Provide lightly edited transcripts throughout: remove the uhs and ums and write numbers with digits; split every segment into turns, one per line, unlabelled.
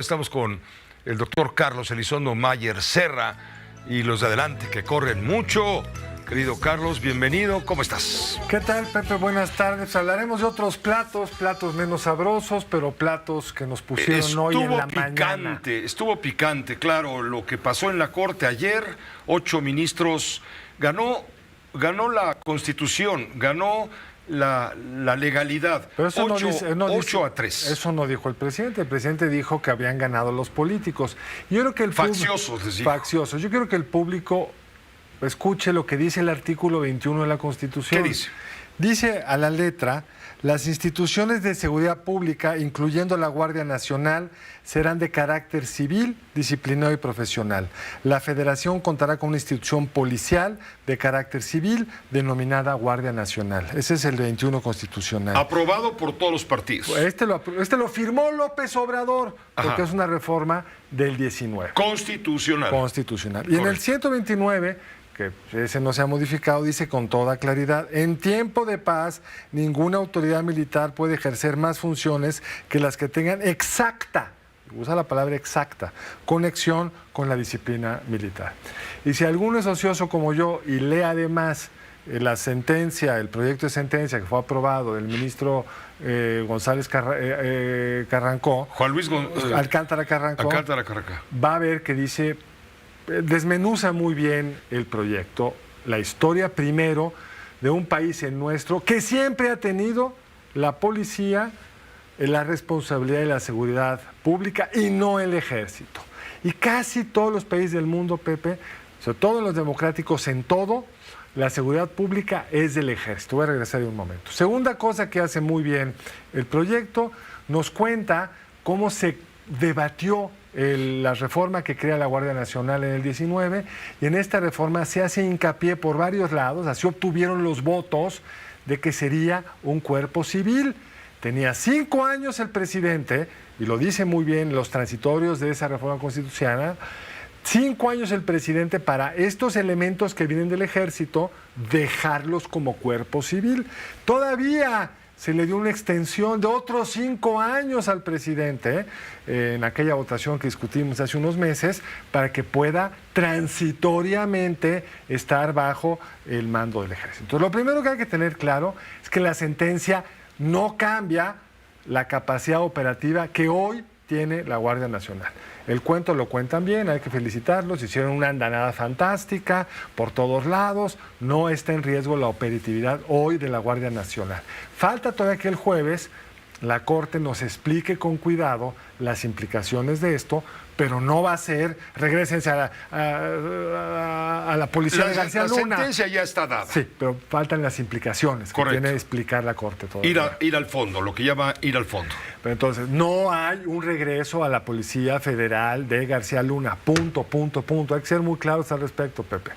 Estamos con el doctor Carlos Elizondo Mayer Serra y los de adelante que corren mucho. Querido Carlos, bienvenido. ¿Cómo estás?
¿Qué tal, Pepe? Buenas tardes. Hablaremos de otros platos menos sabrosos, pero platos que nos pusieron hoy en la mañana.
Estuvo picante, claro, lo que pasó en la Corte ayer. 8 ministros, ganó la Constitución, ganó la legalidad.
Pero eso
8-3.
Eso no dijo el presidente. El presidente dijo que habían ganado los políticos. Yo creo que el
facciosos, les digo.
Facciosos. Yo quiero que el público escuche lo que dice el artículo 21 de la Constitución.
¿Qué dice?
Dice a la letra: las instituciones de seguridad pública, incluyendo la Guardia Nacional, serán de carácter civil, disciplinario y profesional. La Federación contará con una institución policial de carácter civil denominada Guardia Nacional. Ese es el 21 constitucional.
Aprobado por todos los partidos.
Este lo firmó López Obrador, porque
Ajá.
es una reforma del 19.
Constitucional.
Constitucional. Y en el 129... que ese no se ha modificado, dice con toda claridad: en tiempo de paz, ninguna autoridad militar puede ejercer más funciones que las que tengan exacta, usa la palabra exacta, conexión con la disciplina militar. Y si alguno es ocioso como yo y lee además la sentencia, el proyecto de sentencia que fue aprobado del ministro González Carrancó,
Juan Luis
Alcántara Carrancó, va a ver que dice... desmenuza muy bien el proyecto, la historia primero de un país el nuestro que siempre ha tenido la policía, la responsabilidad de la seguridad pública y no el ejército. Y casi todos los países del mundo, Pepe, sobre todo los democráticos, en todo, la seguridad pública es del ejército. Voy a regresar en un momento. Segunda cosa que hace muy bien el proyecto, nos cuenta cómo se debatió la reforma que crea la Guardia Nacional en el 19, y en esta reforma se hace hincapié por varios lados, así obtuvieron los votos de que sería un cuerpo civil. Tenía 5 años el presidente, y lo dice muy bien los transitorios de esa reforma constitucional, 5 años el presidente para estos elementos que vienen del ejército, dejarlos como cuerpo civil. Todavía se le dio una extensión de otros 5 años al presidente en aquella votación que discutimos hace unos meses, para que pueda transitoriamente estar bajo el mando del ejército. Entonces, lo primero que hay que tener claro es que la sentencia no cambia la capacidad operativa que hoy tiene la Guardia Nacional. El cuento lo cuentan bien, hay que felicitarlos, hicieron una andanada fantástica por todos lados, no está en riesgo la operatividad hoy de la Guardia Nacional. Falta todavía que el jueves la Corte nos explique con cuidado las implicaciones de esto, pero no va a ser regrésense a la policía de García Luna.
La sentencia ya está dada.
Sí, pero faltan las implicaciones.
Correcto.
Que tiene que explicar la Corte todavía.
Ir al fondo, lo que llama ir al fondo.
Pero entonces, no hay un regreso a la Policía Federal de García Luna. Punto. Hay que ser muy claros al respecto, Pepe.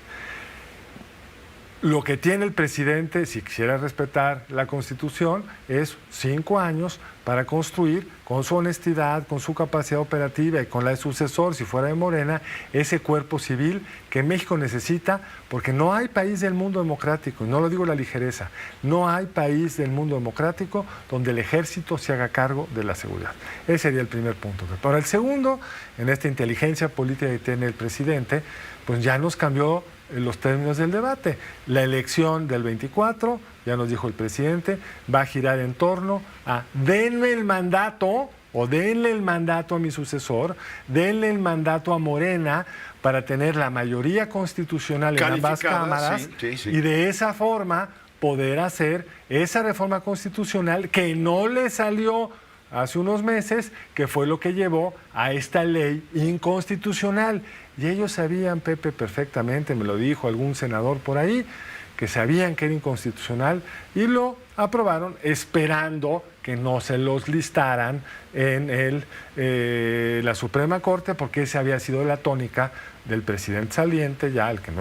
Lo que tiene el presidente, si quisiera respetar la Constitución, es 5 años para construir, con su honestidad, con su capacidad operativa y con la de sucesor, si fuera de Morena, ese cuerpo civil que México necesita, porque no hay país del mundo democrático, y no lo digo a la ligereza, no hay país del mundo democrático donde el ejército se haga cargo de la seguridad. Ese sería el primer punto. Ahora, el segundo, en esta inteligencia política que tiene el presidente, pues ya nos cambió los términos del debate. La elección del 24, ya nos dijo el presidente, va a girar en torno a denle el mandato o denle el mandato a mi sucesor, denle el mandato a Morena para tener la mayoría constitucional en ambas cámaras, sí. Y de esa forma poder hacer esa reforma constitucional que no le salió hace unos meses, que fue lo que llevó a esta ley inconstitucional. Y ellos sabían, Pepe, perfectamente, me lo dijo algún senador por ahí, que sabían que era inconstitucional y lo aprobaron esperando que no se los listaran en la Suprema Corte, porque esa había sido la tónica del presidente saliente, ya el que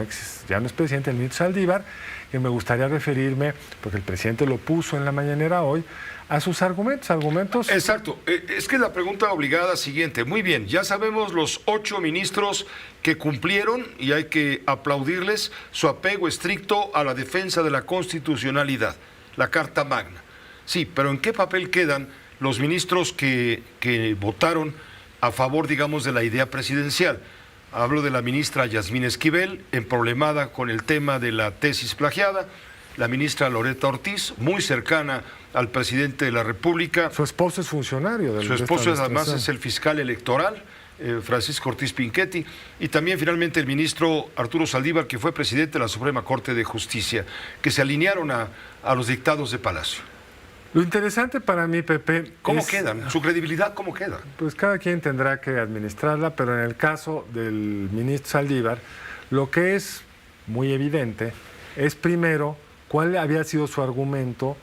ya no es presidente, el ministro Saldívar, que me gustaría referirme, porque el presidente lo puso en la mañanera hoy, a sus argumentos.
Exacto. Es que la pregunta obligada siguiente. Muy bien, ya sabemos los 8 ministros que cumplieron, y hay que aplaudirles su apego estricto a la defensa de la constitucionalidad, la Carta Magna. Sí, pero ¿en qué papel quedan los ministros que votaron a favor, digamos, de la idea presidencial. Hablo de la ministra Yasmín Esquivel, emproblemada con el tema de la tesis plagiada, la ministra Loretta Ortiz, muy cercana al presidente de la República.
Su esposo es funcionario.
Su esposo además es el fiscal electoral, Francisco Ortiz Pinchetti, y también finalmente el ministro Arturo Saldívar, que fue presidente de la Suprema Corte de Justicia, que se alinearon a los dictados de Palacio.
Lo interesante para mí, Pepe...
¿Cómo quedan? ¿Su credibilidad cómo queda?
Pues cada quien tendrá que administrarla, pero en el caso del ministro Saldívar, lo que es muy evidente es primero cuál había sido su argumento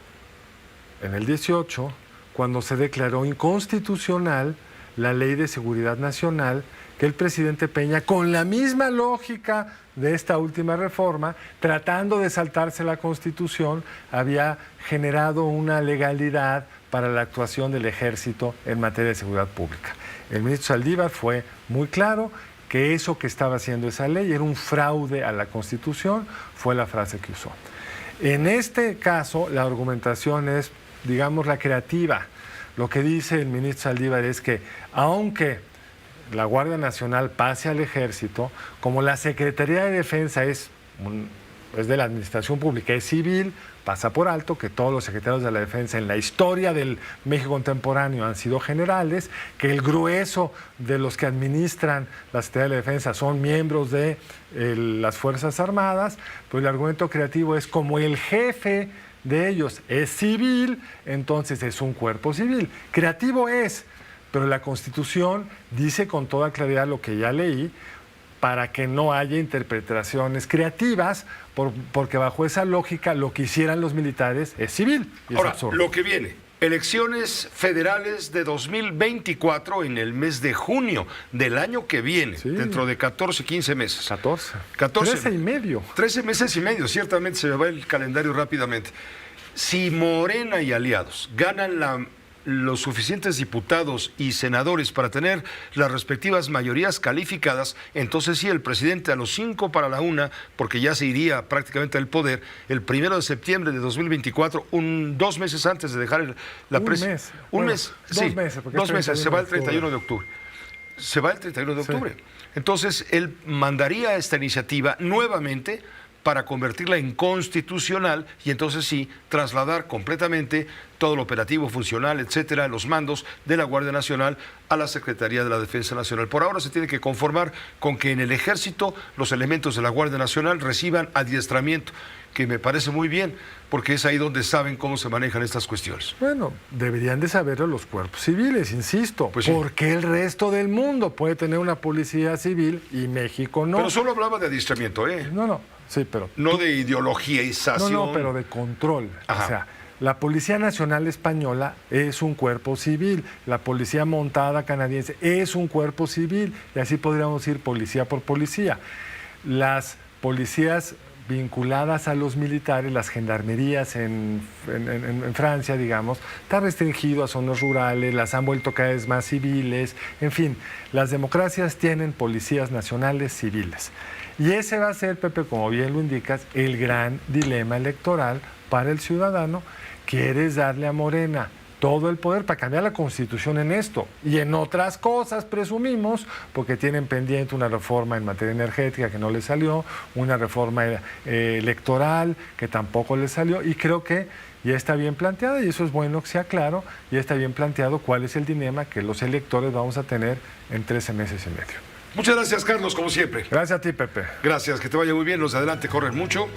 en el 18, cuando se declaró inconstitucional la Ley de Seguridad Nacional, que el presidente Peña, con la misma lógica de esta última reforma, tratando de saltarse la Constitución, había generado una legalidad para la actuación del Ejército en materia de seguridad pública. El ministro Saldívar fue muy claro que eso que estaba haciendo esa ley era un fraude a la Constitución, fue la frase que usó. En este caso, la argumentación es, digamos, la creativa. Lo que dice el ministro Saldívar es que, aunque la Guardia Nacional pase al Ejército, como la Secretaría de Defensa es de la Administración Pública, es civil, pasa por alto que todos los secretarios de la Defensa en la historia del México contemporáneo han sido generales, que el grueso de los que administran la Secretaría de la Defensa son miembros de las Fuerzas Armadas, pues el argumento creativo es como el jefe de ellos es civil, entonces es un cuerpo civil. Creativo es, pero la Constitución dice con toda claridad lo que ya leí, para que no haya interpretaciones creativas, porque bajo esa lógica lo que hicieran los militares es civil. Y
ahora,
es absurdo.
Lo que viene, elecciones federales de 2024 en el mes de junio del año que viene, sí, dentro de 14, 15 meses.
14.
13
y medio.
13 meses y medio, ciertamente se me va el calendario rápidamente. Si Morena y aliados ganan los suficientes diputados y senadores para tener las respectivas mayorías calificadas, entonces sí, el presidente a los 5 para la 1, porque ya se iría prácticamente al poder, el 1 de septiembre de 2024, 2 meses antes de dejar la presidencia. Un mes. Sí, 2 meses, se va el 31 de octubre. Se va el 31 de octubre. Sí. Entonces, él mandaría esta iniciativa nuevamente para convertirla en constitucional y entonces sí, trasladar completamente todo el operativo funcional, etcétera, los mandos de la Guardia Nacional a la Secretaría de la Defensa Nacional. Por ahora se tiene que conformar con que en el Ejército los elementos de la Guardia Nacional reciban adiestramiento, que me parece muy bien, porque es ahí donde saben cómo se manejan estas cuestiones.
Bueno, deberían de saberlo los cuerpos civiles, insisto,
pues sí.
Porque el resto del mundo puede tener una policía civil y México no.
Pero solo hablaba de adiestramiento, ¿eh?
No, sí, pero...
No de ideologización.
No, pero de control.
Ajá.
O sea, la Policía Nacional Española es un cuerpo civil, la Policía Montada Canadiense es un cuerpo civil, y así podríamos ir policía por policía. Las policías vinculadas a los militares, las gendarmerías en Francia, digamos, está restringido a zonas rurales, las han vuelto cada vez más civiles, en fin, las democracias tienen policías nacionales civiles. Y ese va a ser, Pepe, como bien lo indicas, el gran dilema electoral para el ciudadano. ¿Quieres darle a Morena todo el poder para cambiar la Constitución en esto? Y en otras cosas, presumimos, porque tienen pendiente una reforma en materia energética que no les salió, una reforma electoral que tampoco les salió, y creo que ya está bien planteada, y eso es bueno que sea claro, ya está bien planteado cuál es el dilema que los electores vamos a tener en 13 meses y medio.
Muchas gracias, Carlos, como siempre.
Gracias a ti, Pepe.
Gracias, que te vaya muy bien. Los de adelante corren mucho.